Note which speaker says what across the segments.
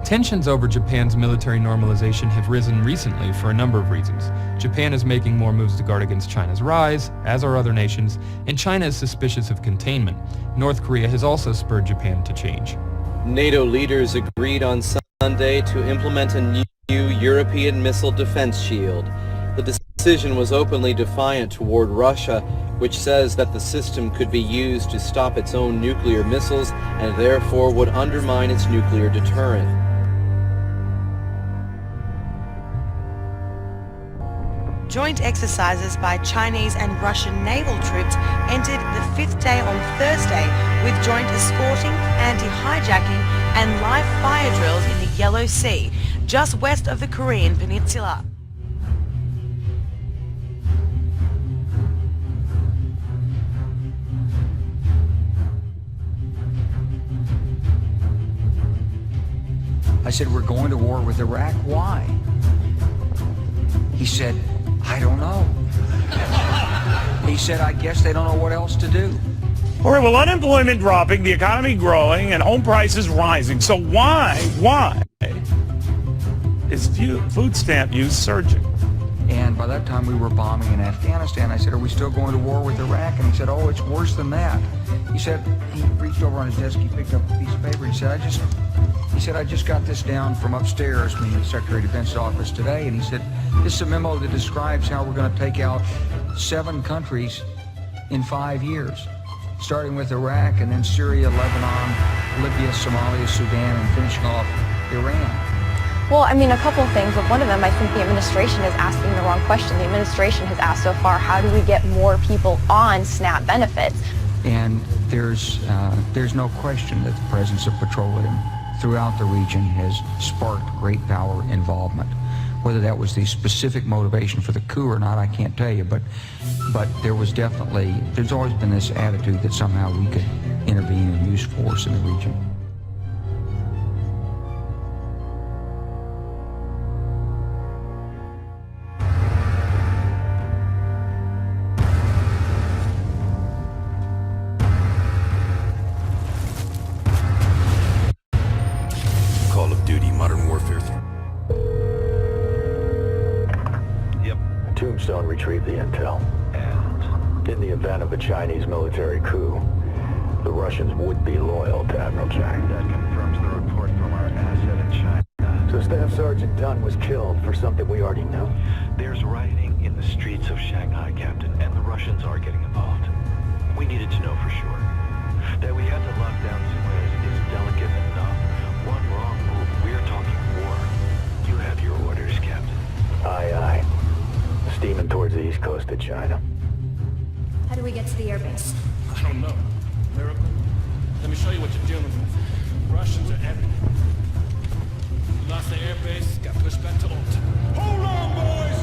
Speaker 1: Tensions over Japan's military normalization have risen recently for a number of reasons. Japan is making more moves to guard against China's rise, as are other nations, and China is suspicious of containment. North Korea has also spurred Japan to change.
Speaker 2: NATO leaders agreed on Sunday to implement a new European missile defense shield. The decision was openly defiant toward Russia, which says that the system could be used to stop its own nuclear missiles and therefore would undermine its nuclear deterrent.
Speaker 3: Joint exercises by Chinese and Russian naval troops entered the fifth day on Thursday with joint escorting, anti-hijacking and live fire drills in the Yellow Sea, just west of the Korean peninsula.
Speaker 4: I said, we're going to war with Iraq. Why? He said, I don't know. He said, I guess they don't know what else to do.
Speaker 5: All right, well, unemployment dropping, the economy growing, and home prices rising. So why is food stamp use surging?
Speaker 4: And by that time, we were bombing in Afghanistan. I said, are we still going to war with Iraq? And he said, oh, it's worse than that. He said, he reached over on his desk, he picked up a piece of paper, he said, I just got this down from upstairs, meaning the Secretary of Defense's office today, and he said, this is a memo that describes how we're going to take out 7 countries in 5 years, starting with Iraq and then Syria, Lebanon, Libya, Somalia, Sudan, and finishing off Iran.
Speaker 6: Well, I mean, a couple of things, but one of them, I think the administration is asking the wrong question. The administration has asked so far, how do we get more people on SNAP benefits?
Speaker 4: And there's no question that the presence of petroleum throughout the region has sparked great power involvement. Whether that was the specific motivation for the coup or not, I can't tell you, but there's always been this attitude that somehow we could intervene and use force in the region.
Speaker 7: Call of Duty Modern Warfare 3.
Speaker 8: Yep. Tombstone retrieved the intel. And in the event of a Chinese military coup, the Russians would be loyal to Admiral Chang.
Speaker 9: That confirms the report from our asset in China.
Speaker 8: So Staff Sergeant Dunn was killed for something we already knew.
Speaker 9: There's rioting in the streets of Shanghai, Captain, and the Russians are getting involved. We needed to know for sure. That we had to lock down Suez is delicate enough. One wrong move, we're talking war. You have your orders, Captain.
Speaker 8: Aye, aye. Steaming towards the east coast of China.
Speaker 10: How do we get to the airbase?
Speaker 11: I don't know. Miracle? Let me show you what you're dealing with. Russians are everywhere. We lost the airbase, got pushed back to Alta. Hold on, boys!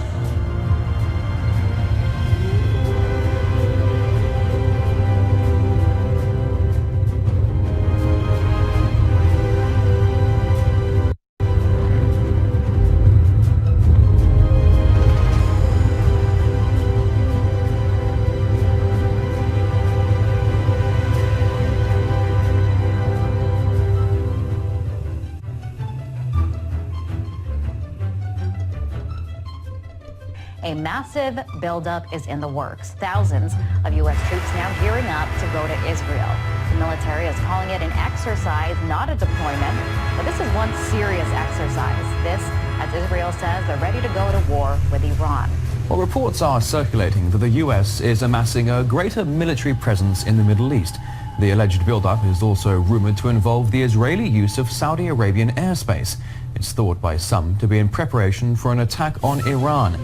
Speaker 12: A massive buildup is in the works. Thousands of U.S. troops now gearing up to go to Israel. The military is calling it an exercise, not a deployment. But this is one serious exercise. This, as Israel says, they're ready to go to war with Iran.
Speaker 13: Well, reports are circulating that the U.S. is amassing a greater military presence in the Middle East. The alleged buildup is also rumored to involve the Israeli use of Saudi Arabian airspace. It's thought by some to be in preparation for an attack on Iran.